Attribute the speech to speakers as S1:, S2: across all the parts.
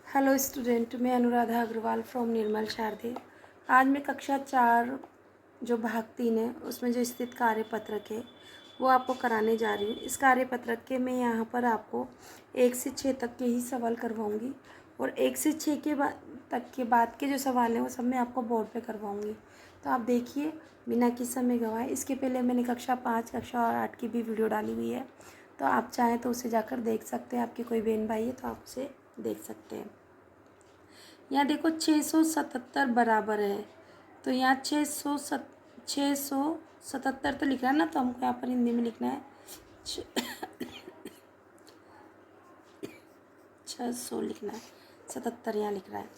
S1: Hello student, मैं Anuradha Agarwal from निर्मल शारदे। आज मैं कक्षा 4 जो भाग 3 है उसमें जो स्थित कार्यपत्रक है वो आपको कराने जा रही हूँ। इस कार्यपत्रक के मैं यहाँ पर आपको 1 से 6 तक के ही सवाल करवाऊँगी और 1 से 6 के बाद के जो सवाल हैं वो सब मैं आपको बोर्ड पे करवाऊँगी। तो आप देखिए बिना किसी समय गवाए। इसके पहले मैंने कक्षा 5, कक्षा 8 की भी वीडियो डाली हुई है, तो आप चाहें तो उसे जाकर देख सकते हैं। आपके कोई बहन भाई है तो आप उसे देख सकते हैं। यहाँ देखो 677 बराबर है, तो यहाँ 677 तो लिख रहा है ना, तो हमको यहाँ पर हिंदी में लिखना है 600 लिखना है, 77 यहाँ लिख रहा है।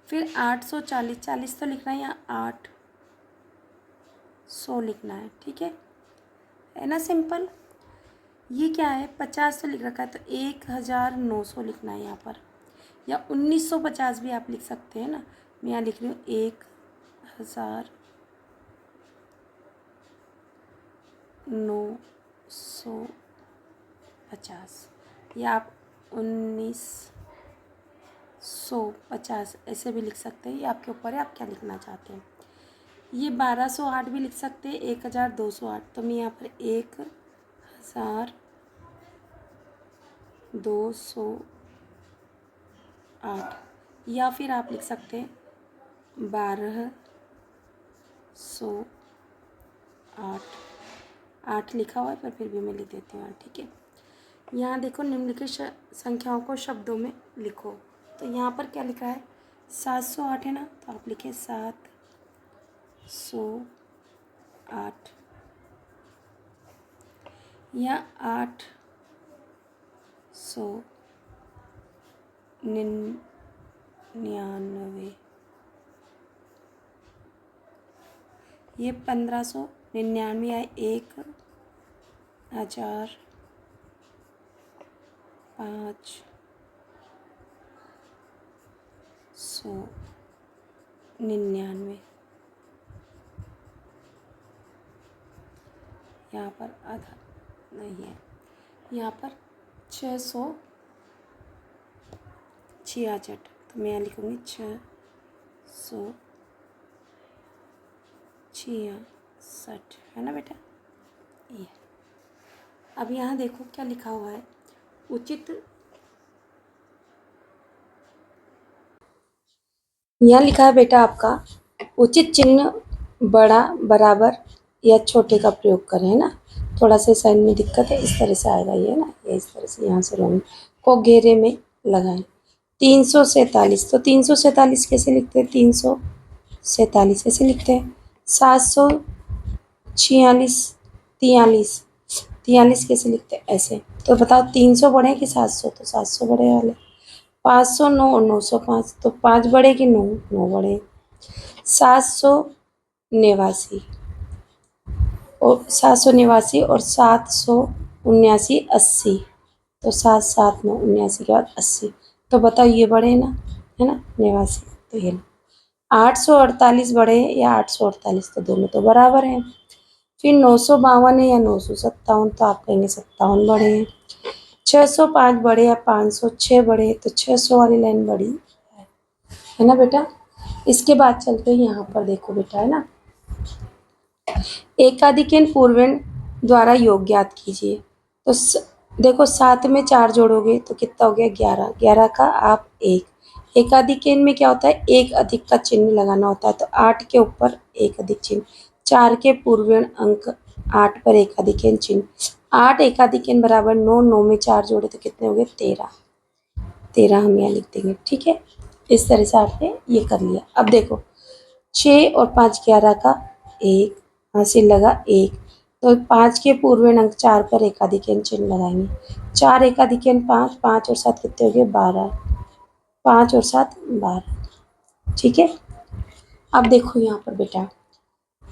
S1: फिर 840, 40 तो लिखना है, यहाँ 800 लिखना है। ठीक है ना, सिंपल। ये क्या है, 50 तो लिख रखा है, तो 1900 लिखना है यहाँ पर, या 1950 भी आप लिख सकते हैं ना। मैं यहाँ लिख रही हूँ 1950, या आप 1950 ऐसे भी लिख सकते हैं। ये आपके ऊपर है, आप क्या लिखना चाहते हैं। ये 1208 भी लिख सकते हैं, 1208, तो मैं यहाँ पर 1208, या फिर आप लिख सकते हैं 1208। 8 लिखा हुआ है पर फिर भी मैं लिख देती हूँ। ठीक है, यहाँ देखो निम्नलिखित संख्याओं को शब्दों में लिखो। तो यहाँ पर क्या लिखा है, 708 है ना, तो आप लिखें 708। या 899, ये 1599 या 1599। यहाँ पर आधा नहीं है, यहाँ पर 666, तो मैं यहाँ लिखूँगी 666, है ना बेटा। ये अब यहाँ देखो क्या लिखा हुआ है, उचित। यहाँ लिखा है बेटा आपका उचित चिन्ह बड़ा, बराबर या छोटे का प्रयोग करें, है ना। थोड़ा सा साइन में दिक्कत है, इस तरह से आएगा ये ना, ये इस तरह से यहाँ से रोंग को घेरे में लगाएं। 347, तो 347 कैसे लिखते हैं, 347 ऐसे लिखते हैं। 746, 43 कैसे लिखते हैं, ऐसे। तो बताओ 300 बढ़े कि 700, तो 700 बढ़े वाले। 509, 905, तो 5 बढ़े कि 9, 9 बढ़े। 789 और 789 और 779, 80, तो 779 के बाद 80, तो बताओ ये बढ़े ना, है ना, 89, तो ये 848 बढ़े या 848, तो दोनों तो बराबर हैं। फिर 952 है या 957, तो आप कहेंगे 57 बढ़े हैं। 605 बढ़े या 506 बढ़े, तो 600 वाली लाइन बड़ी है ना बेटा। इसके बाद चलते हैं यहाँ पर, देखो बेटा, है ना, एकाधिकन पूर्वण द्वारा योग ज्ञात कीजिए। तो देखो 7 में 4 जोड़ोगे तो कितना हो गया, 11, 11 का आप 1। एकाधिकन में क्या होता है, एक अधिक का चिन्ह लगाना होता है, तो 8 के ऊपर एक अधिक चिन्ह, 4 के पूर्वण अंक 8 पर एकाधिकन चिन्ह, 8 एकाधिकन बराबर 9, 9 में 4 जोड़े तो कितने हो गए, 13, 13 हम यहाँ लिख देंगे। ठीक है, इस तरह से आपने ये कर लिया। अब देखो 6 और 5 11 का 1 हासिल लगा 1, तो 5 के पूर्वण अंक 4 पर एकाधिकन चिन्ह लगाएंगे। 4 एकाधिकन 5, 5 और 7 कितने हो गए, 12, 5 और 7 12। ठीक है, अब देखो यहाँ पर बेटा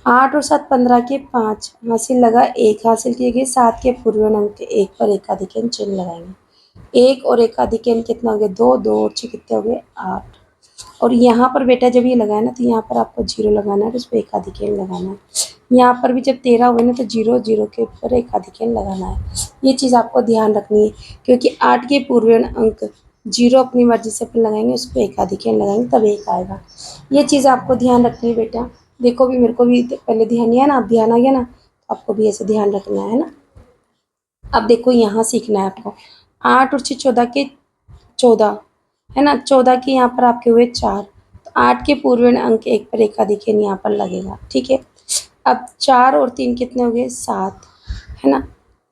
S1: 8 और 7 15 के 5 हासिल लगा 1, हासिल किए गए 7 के पूर्वण अंक 1 पर एकाधिकन चिन्ह लगाएंगे। 1 और एकाधिकन कितना हो गया, 2, 2 और 6 कितने हो गए, 8। और यहाँ पर बेटा जब ये लगाए ना, तो यहाँ पर आपको 0 लगाना है, तो उस पर एकाधिकन लगाना है। यहाँ पर भी जब 13 हुए ना, तो 0, 0 के ऊपर एकाधिकन लगाना है। ये चीज़ आपको ध्यान रखनी है, क्योंकि 8 के पूर्वण अंक जीरो अपनी मर्जी से अपन लगाएंगे, उसको एकाधिक एन लगाएंगे तब एक आएगा। ये चीज़ आपको ध्यान रखनी है बेटा। देखो भी मेरे को भी पहले ध्यान नहीं है ना, अब ध्यान आ गया ना, तो आपको भी ऐसे ध्यान रखना है ना। अब देखो यहाँ सीखना है आपको, 8 और 6 14 के 14 है ना, 14 के यहाँ पर आपके हुए 4, तो 8 के पूर्व अंक 1 पर एकाधिक एन यहाँ पर लगेगा, ठीक है। अब 4 और 3 कितने हो गए 7, है ना,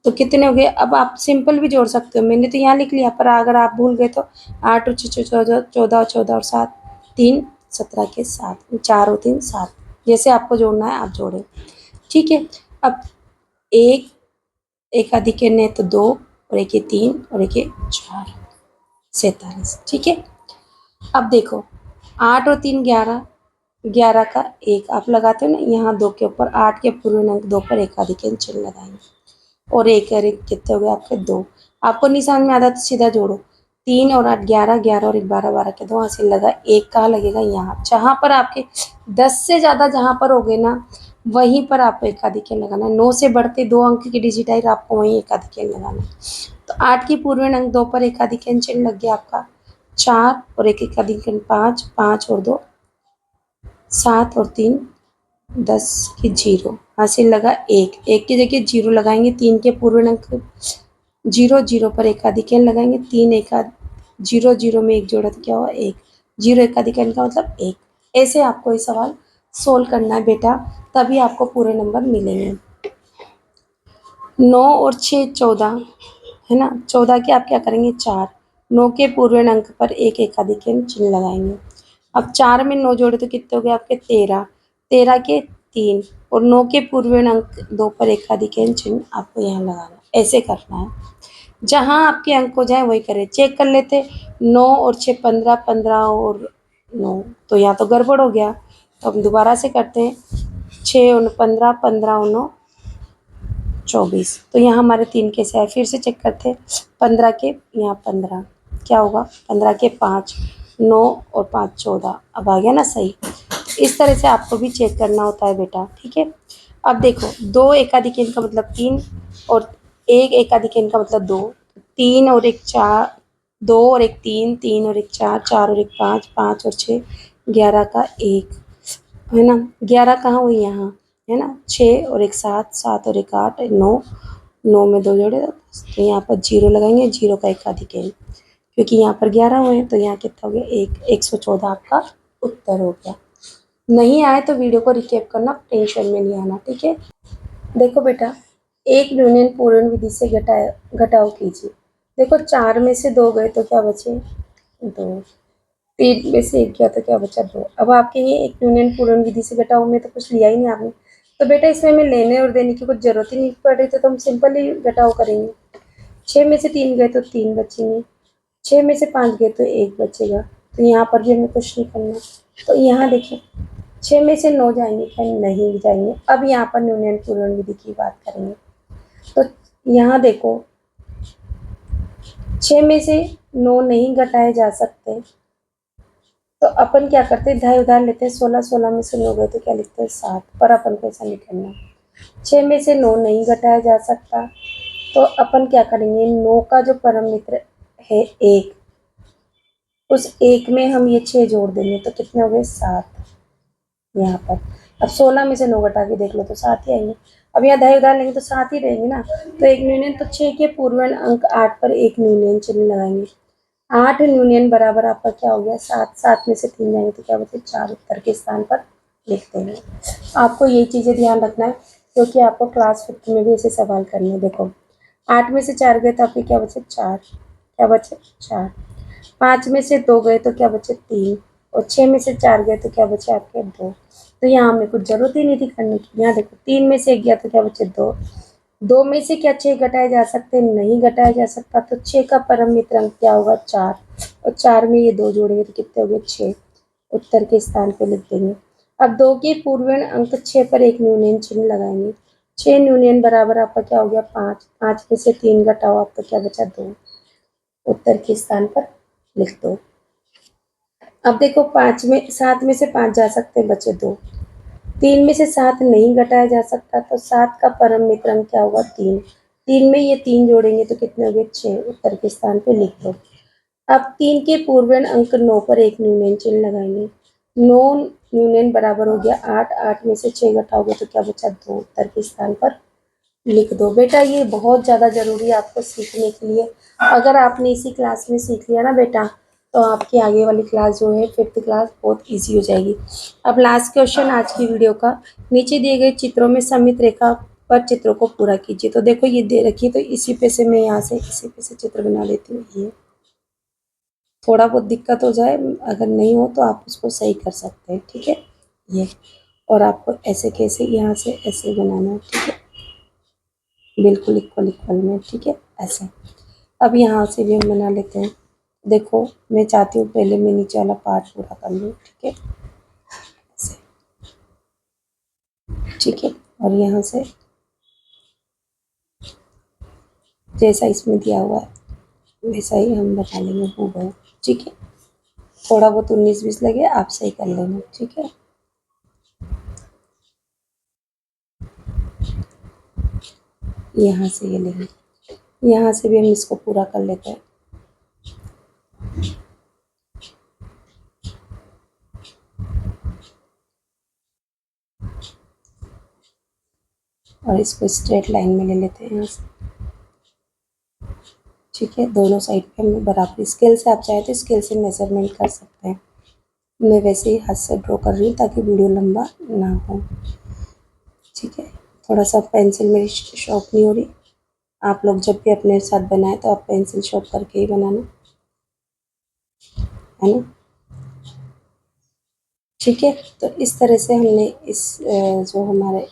S1: तो कितने हो गए। अब आप सिंपल भी जोड़ सकते हो, मैंने तो यहाँ लिख लिया, पर अगर आप भूल गए तो 8 और 6 14 14 14 और 7 3 17 के 7, 4 और 3 7, जैसे आपको जोड़ना है आप जोड़ें, ठीक है। अब एक एकाधिक एन है तो 2 और एक 3 और एक 4, 47, ठीक है। अब देखो 8 और 3 11, 11 का 1 आप लगाते हो ना, यहाँ 2 के ऊपर 8 के पूर्व अंक 2 पर एकाधिक एन चिन्ह लगाएंगे, और एक और एक कितने हो गए आपके 2। आपको नहीं समझ में आता तो सीधा जोड़ो, 3 और 8 11, 11 और 1 12, 12 के 2 हासिल लगा, एक कहाँ लगेगा यहाँ, जहाँ पर आपके 10 से ज़्यादा जहाँ पर हो गए ना, वहीं पर आपको एकाधिक एन लगाना है। 9 से बढ़ते 2 अंक की डिजिट आई, आपको वहीं एकाधिक एन लगाना है। तो 8 की पूर्व अंक 2 पर एकाधिक एन चिन्ह लग गया आपका 4, और एक एकाधिक एन 5, 5 और 2 7 और 3 10 की 0 हासिल लगा, एक एक की जगह 0 लगाएंगे, 3 के पूर्व अंक 0 0 पर एकाधिक एन लगाएंगे, 3 एका 0 0 में एक जोड़ा तो क्या हुआ 1, 0 एकाधिक एन का मतलब 1। ऐसे आपको ये सवाल सोल्व करना है बेटा, तभी आपको पूरे नंबर मिलेंगे। 9 और 6 14, है ना, 14 के आप क्या करेंगे 4, 9 के पूर्व अंक पर एक एकाधिक एन चिन्ह लगाएंगे। अब 4 में 9 जोड़े तो कितने हो गए आपके 13, 13 के 3, और 9 के पूर्व अंक 2 पर एकाधिक एन चिन्ह आपको यहाँ लगाना, ऐसे करना है। जहाँ आपके अंक हो जाए वही करें, चेक कर लेते 9 और 6 15, 15 और 9, तो यहाँ तो गड़बड़ हो गया, तो हम दोबारा से करते हैं, 6 और 15, 15 और 9 24, तो यहाँ हमारे 3 कैसे आए, फिर से चेक करते हैं, 15 के यहाँ 15 क्या होगा, 15 के 5 9 और 5 14, अब आ गया ना सही। इस तरह से आपको भी चेक करना होता है बेटा, ठीक है। अब देखो 2 एकाधिक एन का मतलब 3, और 1 एकाधिक एन का मतलब 2, 3 और 1 4, 2 और 1 3, 3 और 1 4, 4 और 1 5, 5 और 6 11 का 1, है ना, 11 कहाँ हुई यहाँ, है ना, 6 और 1 7, 7 और 1 8, 9, 9 में 2 जोड़े तो यहाँ पर 0 लगाएंगे, 0 का एकाधिक एन, क्योंकि यहाँ पर 11 हुए हैं तो यहाँ कितना हो गया 1, 114 आपका उत्तर हो गया। नहीं आए तो वीडियो को रिकेप करना, टेंशन में नहीं आना, ठीक है। देखो बेटा, एक यूनियन पूर्ण विधि से घटाव कीजिए। देखो 4 में से 2 गए तो क्या बचे 2, 3 में से 1 गया तो क्या बचा 2। अब आपके ये एक यूनियन पूर्ण विधि से घटाव में तो कुछ लिया ही नहीं आपने, तो बेटा इसमें हमें लेने और देने की कुछ जरूरत ही नहीं पड़ रही, तो हम सिंपल ही घटाव करेंगे। 6 में से 3 गए तो 3 बचेंगे, 6 में से 5 गए तो 1 बचेगा, तो यहाँ पर भी हमें कुछ नहीं करना। तो यहाँ देखिए 6 में से 9 जाएंगे क्या, नहीं जाएंगे। अब यहाँ पर न्यूनयन पूर्ण विधि की बात करेंगे, तो यहाँ देखो 6 में से 9 नहीं घटाए जा सकते, तो अपन क्या करते हैं इधर उधार लेते हैं, 16 16 में से 9 गए तो क्या लिखते हैं 7, पर अपन को ऐसा नहीं करना। 6 में से 9 नहीं घटाया जा सकता, तो अपन क्या करेंगे 9 का जो परम मित्र है 1, उस 1 में हम ये 6 जोड़ देंगे तो कितने हो गए 7 यहाँ पर। अब 16 में से 9 घटा के देख लो तो 7 ही आएंगे। अब यहाँ दाएं उधार लेंगे तो 7 ही रहेंगे ना, तो एक न्यूनयन, तो 6 के पूर्व अंक 8 पर एक न्यूनयन चिन्ह लगाएंगे। 8 न्यूनयन बराबर आपका क्या हो गया 7, 7 में से 3 जाएंगे तो क्या बचे 4, उत्तर के स्थान पर लिखते हैं। आपको ये चीज़ें ध्यान रखना है, क्योंकि आपको क्लास 5 में भी ऐसे सवाल करने हैं। देखो 8 में से 4 गए तो आपके क्या बचे 4, क्या बचे 4, 5 में से 2 गए तो क्या बचे 3, और 6 में से 4 गए तो क्या बचे आपके 2। तो यहाँ हमें कुछ जरूरत ही नहीं थी करने की। यहाँ देखो 3 में से 1 गया तो क्या बचे 2, 2 में से क्या 6 घटाए जा सकते, नहीं घटाया जा सकता, तो 6 का परम मित्र अंक क्या होगा 4, और 4 में ये 2 जोड़ेंगे तो कितने हो गए 6, उत्तर के स्थान पे लिख देंगे। अब 2 के पूर्व अंक 6 पर एक न्यूनयन चिन्ह लगाएंगे। 6 न्यूनयन बराबर आपका क्या हो गया 5, 5 में से 3 घटाओ आपका क्या बचा 2, उत्तर के स्थान पर लिख दो। अब देखो 5 में 7 में से 5 जा सकते हैं, बचे 2, 3 में से 7 नहीं घटाया जा सकता, तो 7 का परम मित्र अंक क्या होगा 3, 3 में ये 3 जोड़ेंगे तो कितने हो गए 6, उत्तर के स्थान पे लिख दो। अब 3 के पूर्वन अंक 9 पर एक न्यूनयन चिन्ह लगाएंगे। 9 न्यूनयन बराबर हो गया 8, 8 में से 6 घटाओगे तो क्या बचा 2, उत्तर के स्थान पर लिख दो। बेटा ये बहुत ज़्यादा ज़रूरी है आपको सीखने के लिए। अगर आपने इसी क्लास में सीख लिया ना बेटा, तो आपकी आगे वाली क्लास जो है 5th क्लास बहुत इजी हो जाएगी। अब लास्ट क्वेश्चन आज की वीडियो का, नीचे दिए गए चित्रों में सममित रेखा पर चित्रों को पूरा कीजिए। तो देखो ये दे रखी है, तो इसी पे से मैं यहाँ से इसी पे से चित्र बना लेती हूँ। ये थोड़ा बहुत दिक्कत हो जाए, अगर नहीं हो तो आप उसको सही कर सकते हैं, ठीक है। ये और आपको ऐसे कैसे यहाँ से ऐसे बनाना है, ठीक है, बिल्कुल इक्वल इक्वल में, ठीक है, ऐसे। अब यहाँ से भी हम बना लेते हैं। देखो मैं चाहती हूँ पहले मैं नीचे वाला पार्ट पूरा कर लूँ, ठीक है, ऐसे, ठीक है। और यहाँ से जैसा इसमें दिया हुआ है वैसा ही हम बना लेंगे हूबहू, ठीक है। थोड़ा बहुत 19-20 लगे आप सही कर लेना, ठीक है। यहाँ से ये लेंगे, यहाँ से भी हम इसको पूरा कर लेते हैं। और इसको स्ट्रेट लाइन में ले लेते हैं यहाँ से, ठीक है। दोनों साइड पे हम बराबर स्केल से, आप चाहे तो स्केल से मेजरमेंट कर सकते हैं। मैं वैसे ही हाथ से ड्रॉ कर रही हूँ ताकि वीडियो लंबा ना हो, ठीक है। थोड़ा सा पेंसिल मेरी शॉर्प नहीं हो रही, आप लोग जब भी अपने साथ बनाए तो आप पेंसिल शॉर्प करके ही बनाना, है ना, ठीक है। तो इस तरह से हमने इस जो हमारे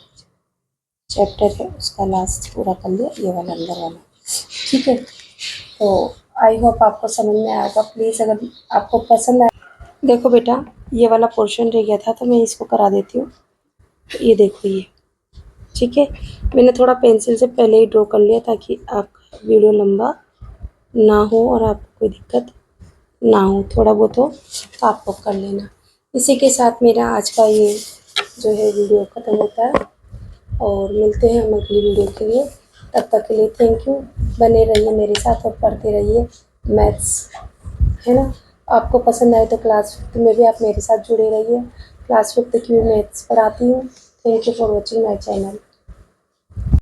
S1: चैप्टर है उसका लास्ट पूरा कर लिया, ये वाला अंदर वाला, ठीक है। तो आई होप आपको समझ में आएगा। प्लीज़ अगर आपको पसंद आए, देखो बेटा ये वाला पोर्शन रह गया था तो मैं इसको करा देती हूँ। तो ये देखो ये, ठीक है, मैंने थोड़ा पेंसिल से पहले ही ड्रॉ कर लिया ताकि आपका वीडियो लंबा ना हो और आपको कोई दिक्कत ना हो, थोड़ा बहुत हो तो आप लोग कर लेना। इसी के साथ मेरा आज का ये जो है वीडियो ख़त्म होता है और मिलते हैं हम अगली वीडियो के लिए। तब तक के लिए थैंक यू। बने रहिए मेरे साथ और पढ़ते रहिए मैथ्स, है ना। आपको पसंद आए तो क्लास 5th में भी आप मेरे साथ जुड़े रहिए। क्लास 5th की भी मैथ्स पढ़ाती हूँ। Thank you for watching my channel.